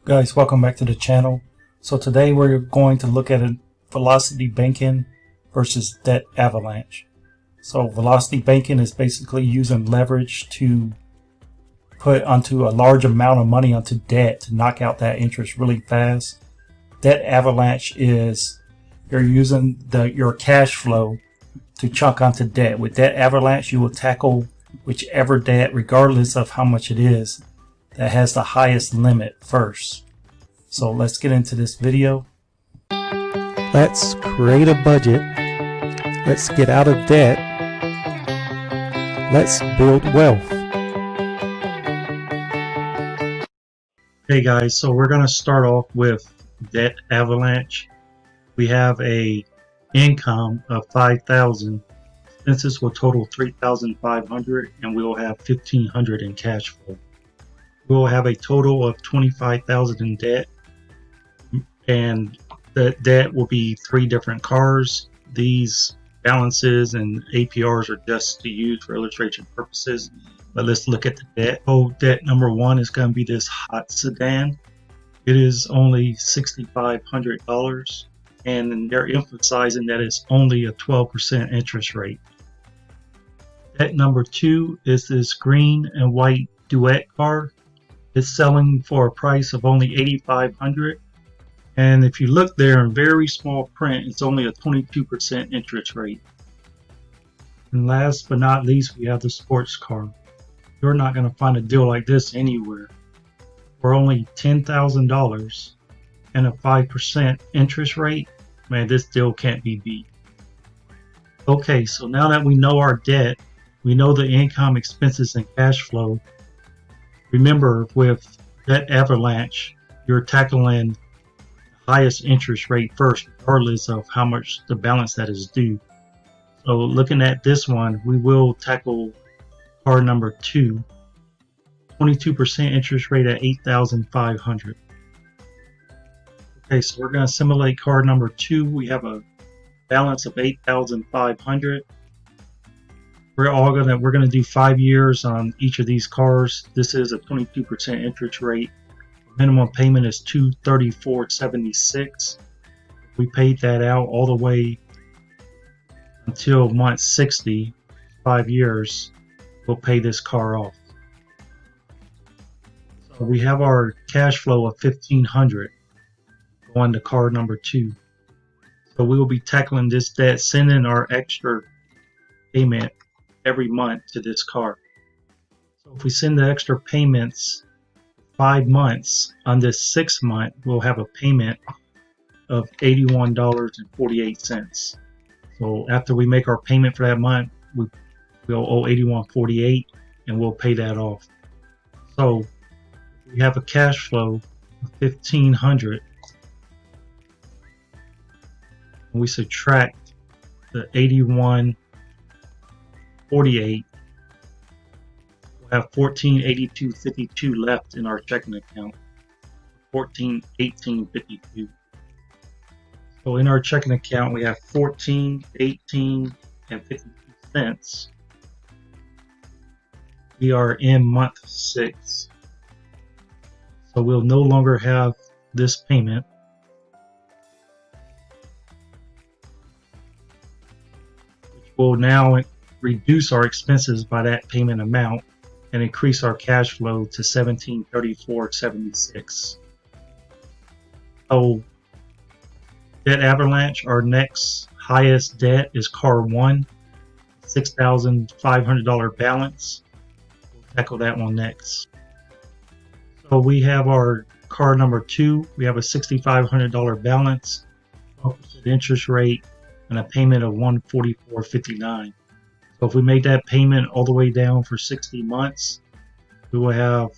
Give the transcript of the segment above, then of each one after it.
Guys, welcome back to the channel. So today we're going to look at a velocity banking versus debt avalanche. So velocity banking is basically using leverage to put onto a large amount of money onto debt to knock out that interest really fast. Debt avalanche is you're using your cash flow to chunk onto debt. With debt avalanche, you will tackle whichever debt, regardless of how much it is, that has the highest limit first. So let's get into this video. Let's create a budget. Let's get out of debt. Let's build wealth. Hey guys, so we're going to start off with debt avalanche. We have a income of $5,000. Expenses will total $3,500 and we will have $1,500 in cash flow. We will have a total of $25,000 in debt, and the debt will be 3 different cars. These balances and APRs are just to use for illustration purposes, but let's look at the debt. Debt number 1 is going to be this hot sedan. It is only $6,500, and they're emphasizing that it's only a 12% interest rate. Debt number 2 is this green and white duet car. It's selling for a price of only $8,500, and if you look there in very small print, it's only a 22% interest rate. And last but not least, we have the sports car. You're not going to find a deal like this anywhere. For only $10,000 and a 5% interest rate, man, this deal can't be beat. Okay, so now that we know our debt, we know the income, expenses, and cash flow. Remember, with debt avalanche, you're tackling the highest interest rate first, regardless of how much the balance that is due. So looking at this one, we will tackle car number 2, 22% interest rate at $8,500. Okay, so we're going to simulate car number 2. We have a balance of $8,500. We're going to do 5 years on each of these cars. This is a 22% interest rate. Minimum payment is $234.76. We paid that out all the way until month 60. 5 years, we'll pay this car off. So we have our cash flow of $1,500 going to car number 2. So we will be tackling this debt, sending our extra payment every month to this car. So if we send the extra payments 5 months, on this 6th month we'll have a payment of $81.48. So after we make our payment for that month, we'll owe $81.48 and we'll pay that off. So we have a cash flow of $1,500, and we subtract the $81.48, we'll have $14.82.52 left in our checking account. $14.18.52. So in our checking account we have $14.18.52. We are in month 6, so we'll no longer have this payment. Which will now reduce our expenses by that payment amount and increase our cash flow to $1734.76. So debt avalanche, our next highest debt is car 1, $6,500 balance. We'll tackle that one next. So we have our car number 2. We have a $6,500 balance, 12% interest rate, and a payment of $144.59. So if we make that payment all the way down for 60 months, we will have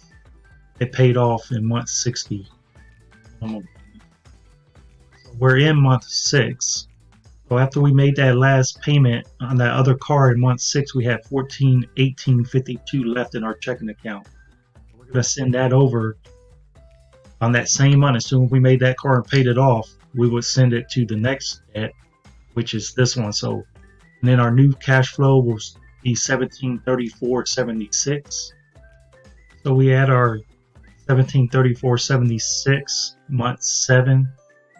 it paid off in month 60. So we're in month 6. So after we made that last payment on that other car in month 6, we had $14.18.52 left in our checking account. We're going to send that over on that same month. As soon as we made that car and paid it off, we would send it to the next debt, which is this one. So and then our new cash flow will be $1734.76. So we add our $1734.76, month 7,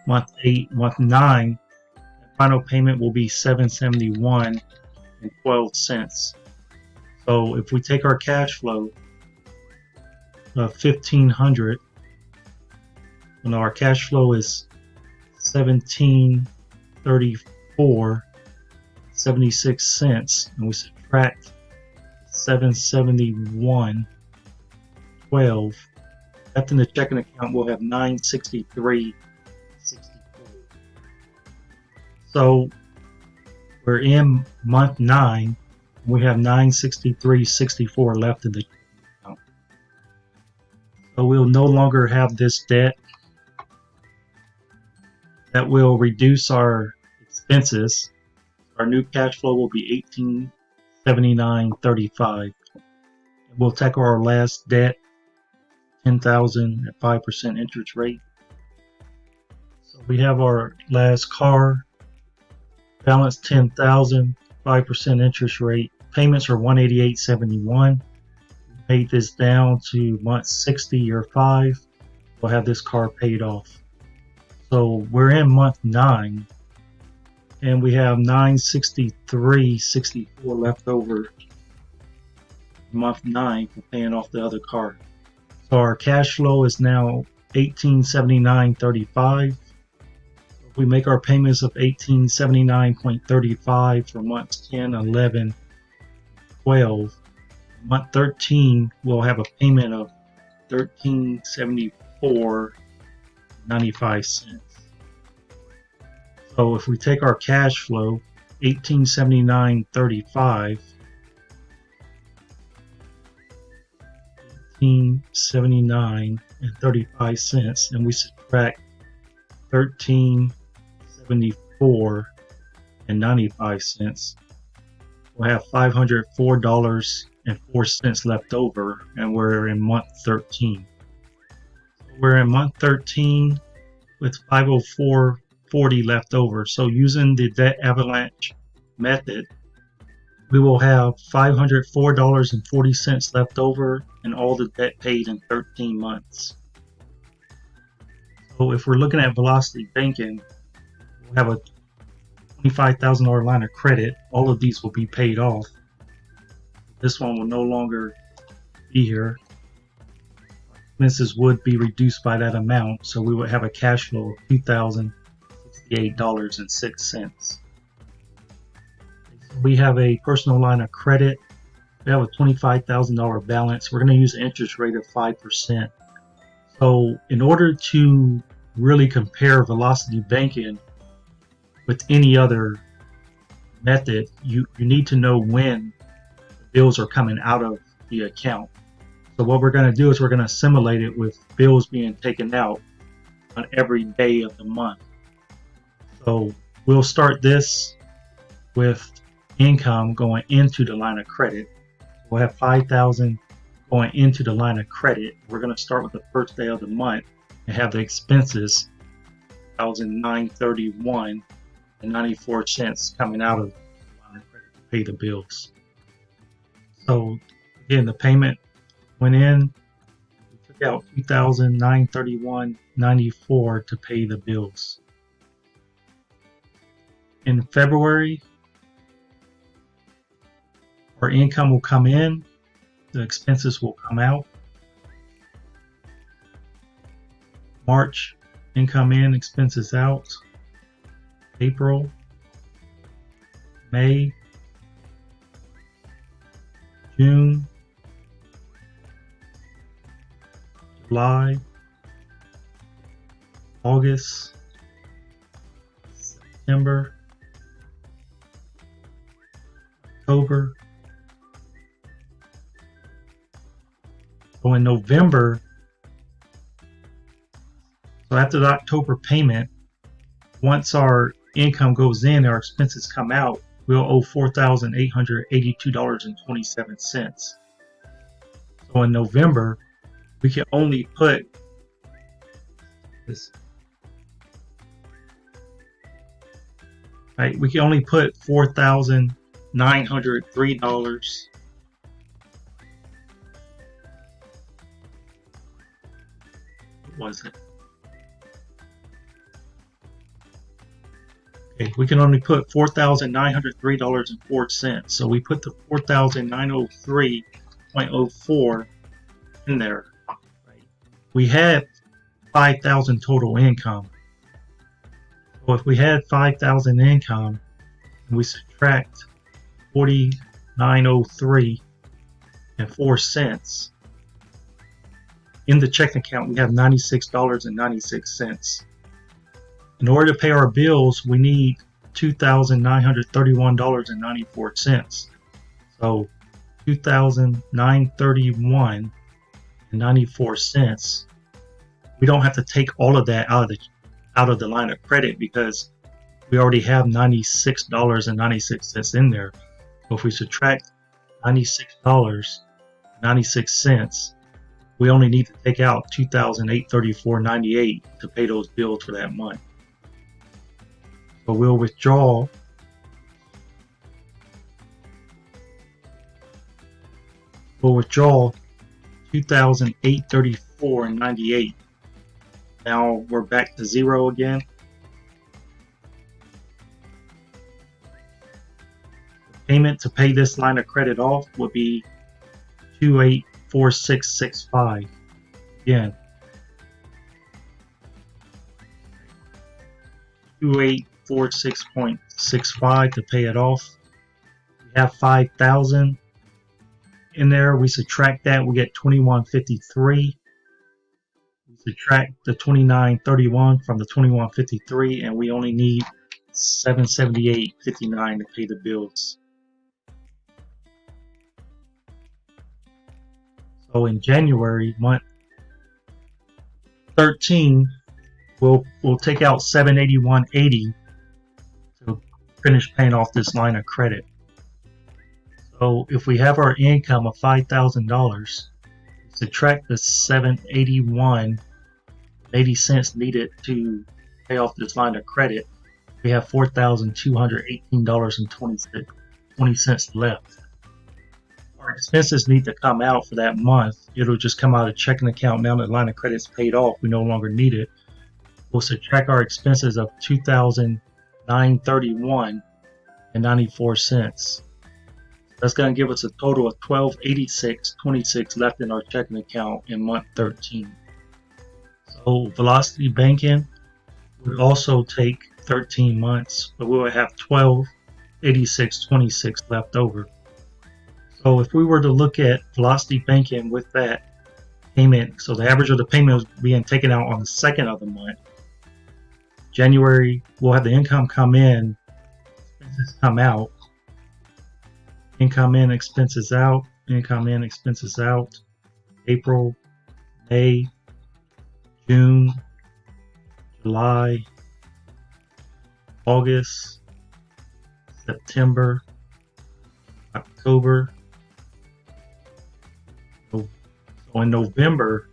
month 8, month 9. The final payment will be $771.12. So if we take our cash flow of $1,500, our cash flow is $1734.76, and we subtract $771.12. Left in the checking account, we'll have $963.64. So we're in month 9. We have $963.64 left in the checking account. So we'll no longer have this debt. That will reduce our expenses. Our new cash flow will be $1879.35. We'll take our last debt, $10,000 at 5% interest rate. So we have our last car, balance $10,000, 5% interest rate. Payments are $188.71. We paid this down to month 60, year 5. We'll have this car paid off. So we're in month 9, and we have $963.64 left over month 9 for paying off the other car. So our cash flow is now $1879.35. If we make our payments of $1879.35 for months 10, 11, 12, month 13 we'll have a payment of $1374.95. So if we take our cash flow, $1879.35, $1879.35, and we subtract $1374.95, we'll have $504.04 left over, and we're in month 13. We're in month 13 with $504.40 left over. So using the debt avalanche method, we will have $504.40 left over and all the debt paid in 13 months. So if we're looking at Velocity Banking, we'll have a $25,000 line of credit. All of these will be paid off. This one will no longer be here. Expenses would be reduced by that amount, so we would have a cash flow of $2,068.06. We have a personal line of credit. We have a $25,000 balance. We're going to use an interest rate of 5%. So in order to really compare Velocity Banking with any other method, you need to know when the bills are coming out of the account. So what we're going to do is we're going to simulate it with bills being taken out on every day of the month. So we'll start this with income going into the line of credit. We'll have $5,000 going into the line of credit. We're going to start with the first day of the month and have the expenses $1,931.94 coming out of the line of credit to pay the bills. So again, the payment went in, we took out $2,931.94 to pay the bills. In February, our income will come in, the expenses will come out. March, income in, expenses out. April, May, June, July, August, September, October. So in November, so after the October payment, once our income goes in, our expenses come out, we'll owe $4,882.27. So in November, we can only put this, right? We can only put $4,903 was it? Okay, we can only put $4,903.04. So we put the 4,903.04 in there. Right? We had 5,000 total income. So if we had 5,000 income and we subtract 4,903.04, in the checking account we have $96.96. In order to pay our bills, we need $2,931.94. So $2,931.94. We don't have to take all of that out of the line of credit because we already have $96.96 in there. So if we subtract $96.96, we only need to take out $2,834.98 to pay those bills for that month. So we'll withdraw $2,834.98. Now we're back to zero again. The payment to pay this line of credit off would be $2,846.65. Again, $2,846.65 to pay it off. We have 5,000 in there. We subtract that, we get $2,153. We subtract the $2,931 from the $2,153, and we only need $778.59 to pay the bills. So in January, month 13, we'll take out $781.80 to finish paying off this line of credit. So if we have our income of $5,000, subtract the $781.80 needed to pay off this line of credit, we have $4,218.20 left. Our expenses need to come out for that month. It'll just come out of checking account now that the line of credit's paid off. We no longer need it. We'll subtract our expenses of $2,931.94. That's going to give us a total of $1,286.26 left in our checking account in month 13. So Velocity Banking would also take 13 months, but we will have $1,286.26 left over. So if we were to look at Velocity Banking with that payment, so the average of the payment was being taken out on the 2nd of the month. January, we'll have the income come in, expenses come out. Income in, expenses out, income in, expenses out. April, May, June, July, August, September, October. So in November,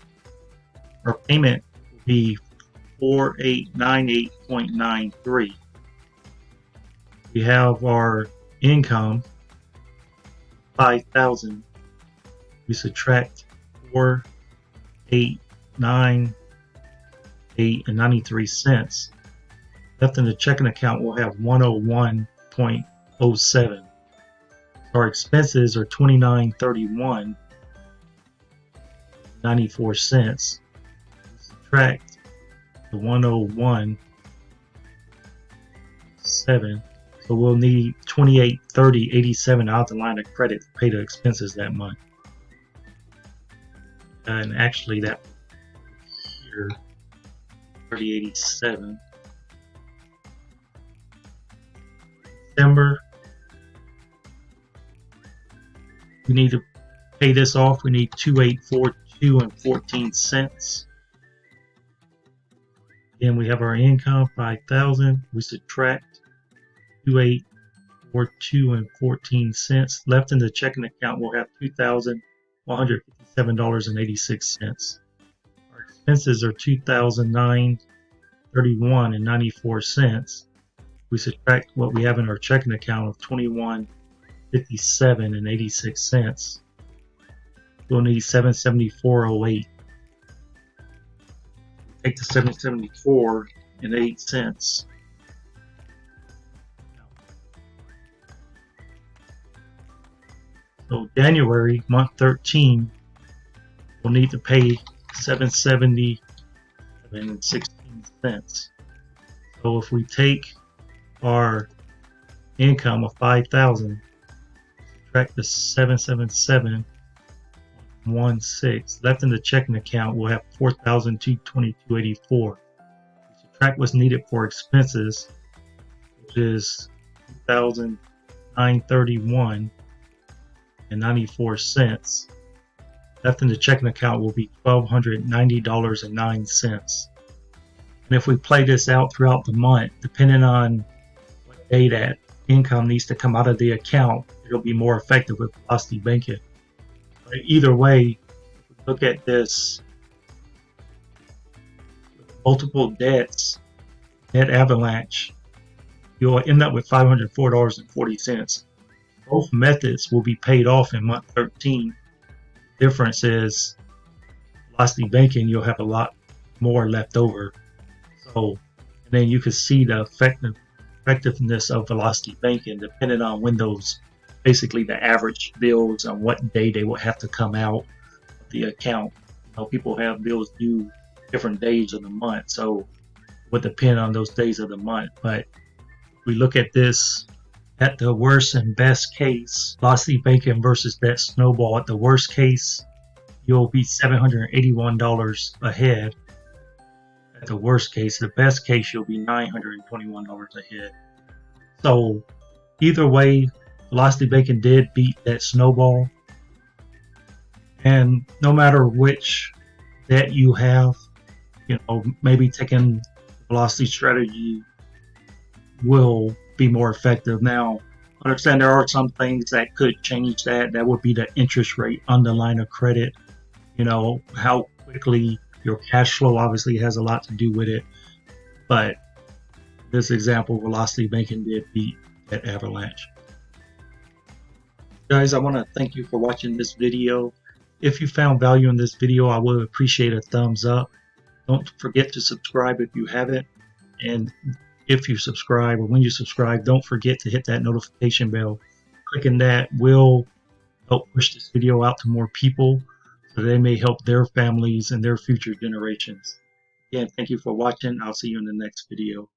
our payment will be $4,898.93. We have our income, 5,000. We subtract 4,898.93 cents. Left in the checking account, we'll have 101.07. Our expenses are $29.31.94. Subtract the 101.7. So we'll need $28.30.87 out of the line of credit to pay the expenses that month. And actually that here, $30.87. December, we need to pay this off. We need $2,842.14. Then we have our income, 5,000. We subtract $2,842.14. Left in the checking account, we'll have $2,157.86. Our expenses are $2,931.94. We subtract what we have in our checking account of $21.57.86. We'll need $774.08. take the 774 and 8 cents. So January, month 13, we'll need to pay 770 and 16 cents. So if we take our income of 5,000, subtract the 777.16 left in the checking account, we'll have 4,222.84. Subtract what's needed for expenses, which is 2,931 and 94 cents. Left in the checking account will be $1,290.09. And if we play this out throughout the month, depending on what day that income needs to come out of the account, it'll be more effective with velocity banking. But either way, if we look at this with multiple debts, debt avalanche, you'll end up with $504.40. Both methods will be paid off in month 13. The difference is velocity banking, you'll have a lot more left over. So, and then you can see the effectiveness of velocity banking depending on when those, basically the average bills on what day they will have to come out of the account. You know, people have bills due different days of the month, so it would depend on those days of the month. But if we look at this at the worst and best case, velocity banking versus that snowball, at the worst case, you'll be $781 ahead. At the worst case, the best case, you'll be $921 ahead. So either way, velocity banking did beat that snowball. And no matter which debt you have, you know, maybe taking the velocity strategy will be more effective. Now, understand there are some things that could change that. That would be the interest rate on the line of credit. You know, how quickly your cash flow obviously has a lot to do with it. But this example, velocity banking did beat that Avalanche. Guys, I want to thank you for watching this video. If you found value in this video, I would appreciate a thumbs up. Don't forget to subscribe if you haven't. And if you subscribe, or when you subscribe, don't forget to hit that notification bell. Clicking that will help push this video out to more people so they may help their families and their future generations. Again, thank you for watching. I'll see you in the next video.